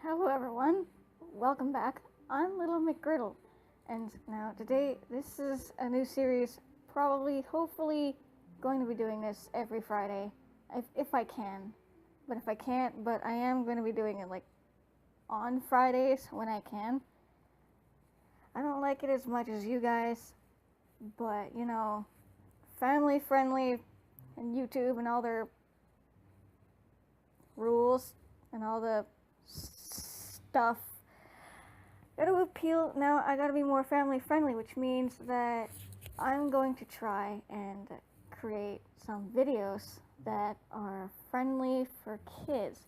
Hello everyone, welcome back. I'm Little McGriddle, and now today this is a new series, hopefully going to be doing this every Friday, if I can. But if I can't, but I am going to be doing it like on Fridays when I can. I don't like it as much as you guys, but family friendly and YouTube and all their rules and all the stuff gotta appeal. Now I gotta be more family friendly, which means that I'm going to try and create some videos that are friendly for kids,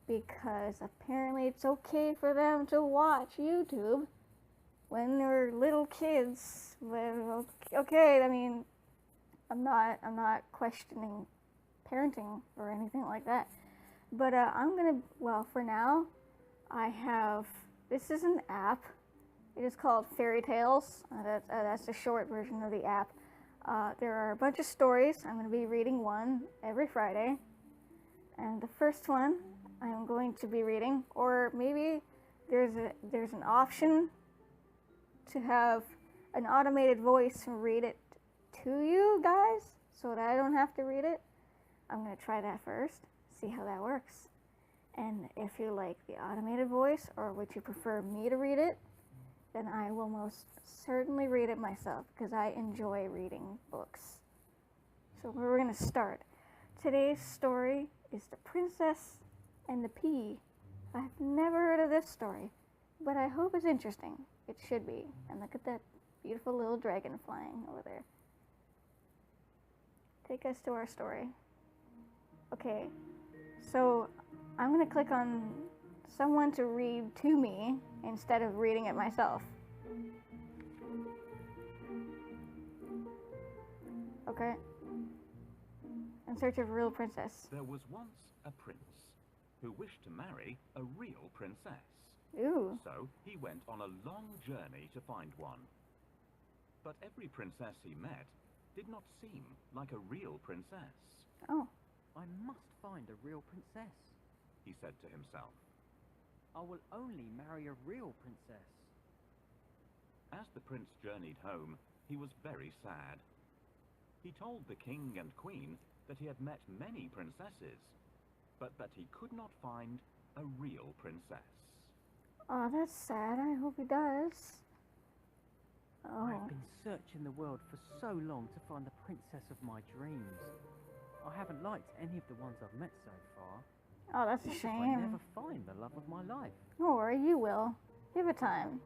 because apparently it's okay for them to watch YouTube when they're little kids. Well, okay, I mean, I'm not questioning parenting or anything like that, but for now I have, this is an app. It is called Fairytales. That's the short version of the app. There are a bunch of stories. I'm going to be reading one every Friday. And the first one I'm going to be reading, or maybe there's an option to have an automated voice read it to you guys so that I don't have to read it. I'm going to try that first, see how that works. And if you like the automated voice, or would you prefer me to read it, then I will most certainly read it myself, because I enjoy reading books. So we're going to start. Today's story is The Princess and the Pea. I've never heard of this story, but I hope it's interesting. It should be. And look at that beautiful little dragon flying over there. Take us to our story. Okay, so I'm going to click on someone to read to me instead of reading it myself. Okay. In search of a real princess. There was once a prince who wished to marry a real princess. Ooh. So he went on a long journey to find one. But every princess he met did not seem like a real princess. Oh. I must find a real princess, he said to himself. I will only marry a real princess. As the prince journeyed home, he was very sad. He told the king and queen that he had met many princesses, but that he could not find a real princess. Oh, that's sad. I hope he does. Oh. I've been searching the world for so long to find the princess of my dreams. I haven't liked any of the ones I've met so far. Oh, that's a What if I shame. never find the love of my life? Don't worry, you will. Give it time.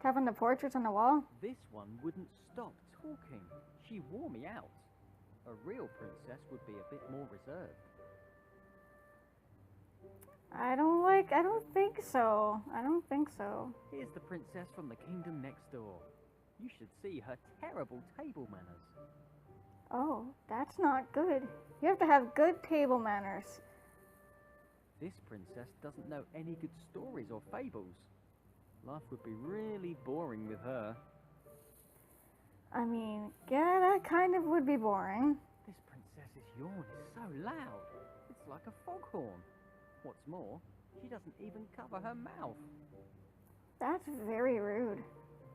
Tapping the portraits on the wall? This one wouldn't stop talking. She wore me out. A real princess would be a bit more reserved. I don't think so. I don't think so. Here's the princess from the kingdom next door. You should see her terrible table manners. Oh, that's not good. You have to have good table manners. This princess doesn't know any good stories or fables. Life would be really boring with her. I mean, yeah, that kind of would be boring. This princess's yawn is so loud. It's like a foghorn. What's more, she doesn't even cover her mouth. That's very rude.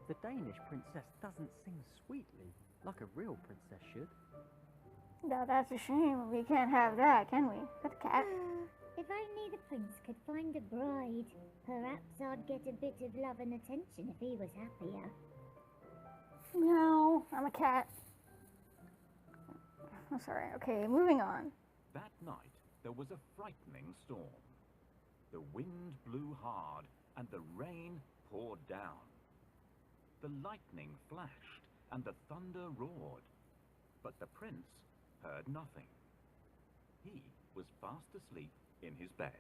The Danish princess doesn't sing sweetly like a real princess should. Now that's a shame. We can't have that, can we? That's a cat. If only the prince could find a bride. Perhaps I'd get a bit of love and attention if he was happier. No, I'm a cat. I'm sorry. Okay, moving on. That night there was a frightening storm. The wind blew hard and the rain poured down. The lightning flashed and the thunder roared, but the prince heard nothing. He was fast asleep in his bed.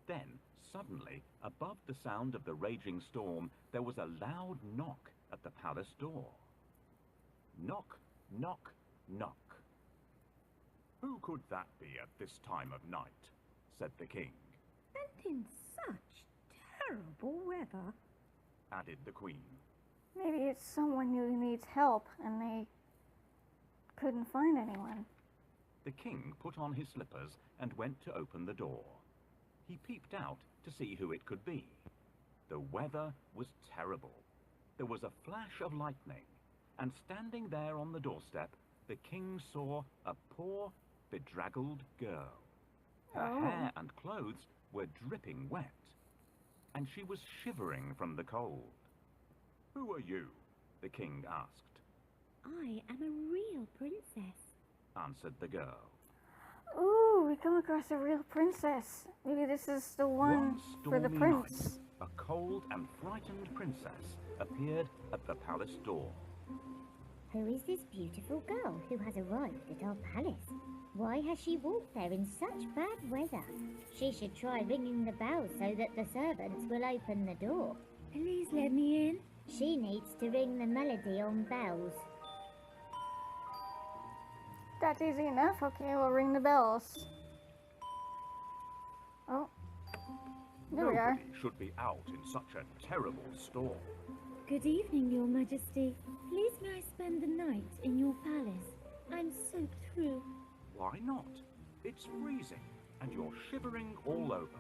Then, suddenly, above the sound of the raging storm, there was a loud knock at the palace door. Knock, knock, knock. "Who could that be at this time of night?" said the king. And in such terrible weather, added the queen. Maybe it's someone who needs help and they couldn't find anyone. The king put on his slippers and went to open the door. He peeped out to see who it could be. The weather was terrible. There was a flash of lightning, and standing there on the doorstep, the king saw a poor, bedraggled girl. Her hair and clothes were dripping wet, and she was shivering from the cold. "Who are you?" the king asked. I am a real princess, Answered the girl. Ooh, we come across a real princess. Maybe this is the one for the stormy prince. night, a cold and frightened princess appeared at the palace door. Who is this beautiful girl who has arrived at our palace? Why has she walked there in such bad weather? She should try ringing the bell so that the servants will open the door. Please let me in. She needs to ring the melody on bells. That's easy enough. Okay, we'll ring the bells. Oh, there we are. Nobody should be out in such a terrible storm. Good evening, Your Majesty. Please may I spend the night in your palace? I'm soaked through. Why not? It's freezing, and you're shivering all over.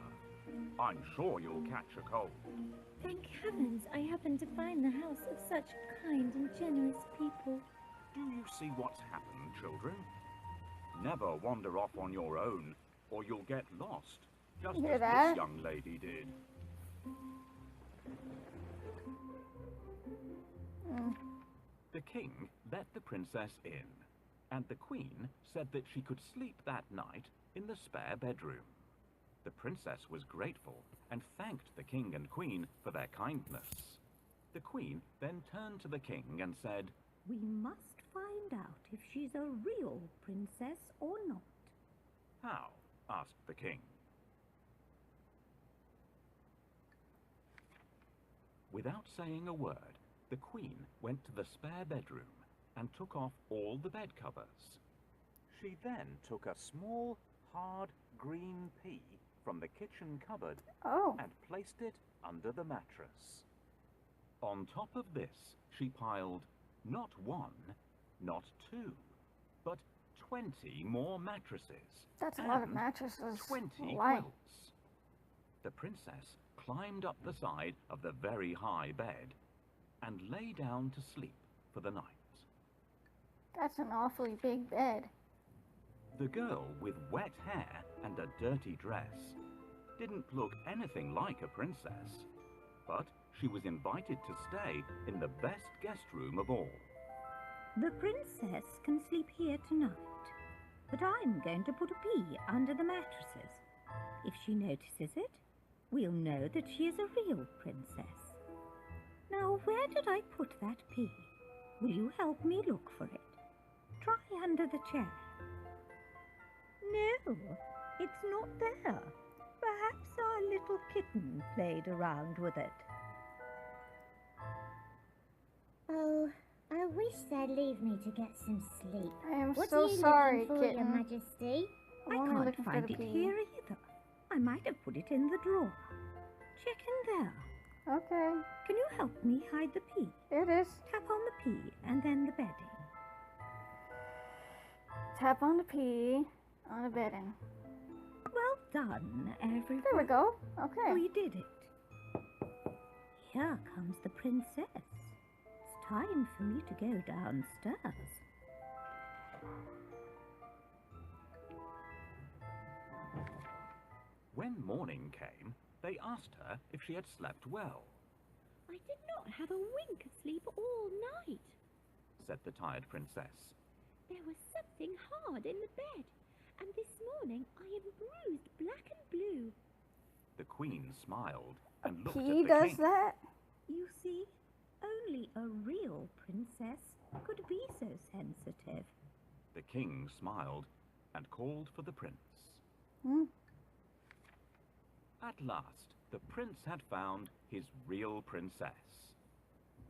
I'm sure you'll catch a cold. Thank heavens I happened to find the house of such kind and generous people. Do you see what's happened, children? Never wander off on your own, or you'll get lost, just Hear as that? this young lady did. The king let the princess in, and the queen said that she could sleep that night in the spare bedroom. The princess was grateful and thanked the king and queen for their kindness. The queen then turned to the king and said, We must find out if she's a real princess or not. "How?" asked the king. Without saying a word, the queen went to the spare bedroom and took off all the bed covers. She then took a small, hard, green pea from the kitchen cupboard Oh, and placed it under the mattress. On top of this, she piled not one, not two, but 20 more mattresses. that's a lot of and mattresses. 20 Why? quilts. The princess climbed up the side of the very high bed and lay down to sleep for the night. That's an awfully big bed. The girl with wet hair and a dirty dress didn't look anything like a princess, but she was invited to stay in the best guest room of all. The princess can sleep here tonight, but I'm going to put a pea under the mattresses. If she notices it, we'll know that she is a real princess. Now, where did I put that pea? Will you help me look for it? Try under the chair. No, it's not there. Perhaps our little kitten played around with it. Oh, I wish they'd leave me to get some sleep. I am What so are you sorry, looking for, Your kitten. Majesty? I I'm only can't looking for find the it pea. here either. I might have put it in the drawer. Check in there. Okay, Can you help me hide the pea? here it is. Tap on the pea and then the bedding. Tap on the pea on the bedding. Well done, everyone. There we go. Okay. We did it. Here comes the princess. It's time for me to go downstairs. When morning came, they asked her if she had slept well, I did not have a wink of sleep all night. said the tired princess. There was something hard in the bed, and this morning I am bruised black and blue. The queen smiled and looked at Pea the does king. that? You see, only a real princess could be so sensitive. The king smiled and called for the prince. Hmm. At last, the prince had found his real princess.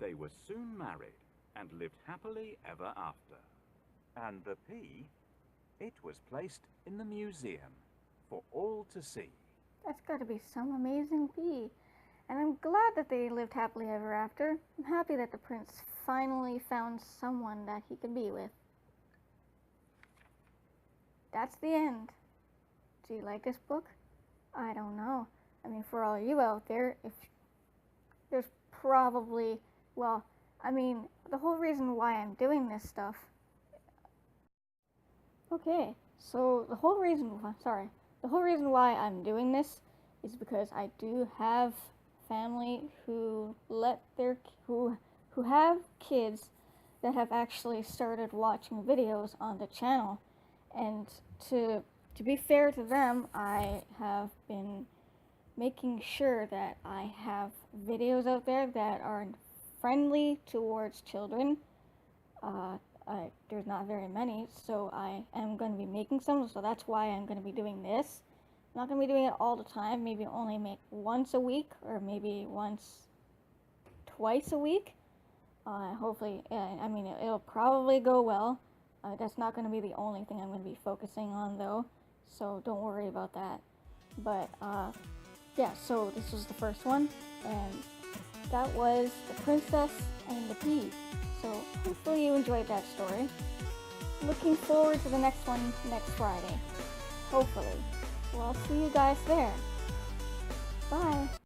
They were soon married and lived happily ever after. And the pea, it was placed in the museum for all to see. That's got to be some amazing pea. And I'm glad that they lived happily ever after. I'm happy that the prince finally found someone that he could be with. That's the end. Do you like this book? I don't know. for all you out there, if there's probably, well, I mean, the whole reason why I'm doing this stuff. Okay, so the whole reason why I'm doing this is because I do have family who who have kids that have actually started watching videos on the channel, and to be fair to them, I have been making sure that I have videos out there that are friendly towards children. There's not very many, so I am going to be making some, so that's why I'm going to be doing this. I'm not going to be doing it all the time, maybe only make once a week, or maybe twice a week. Hopefully, I mean, it'll probably go well. That's not going to be the only thing I'm going to be focusing on, though, so don't worry about that. But, yeah, so this was the first one, and that was The Princess and the Pea. So hopefully you enjoyed that story. Looking forward to the next one next Friday. Hopefully. Well, I'll see you guys there. Bye.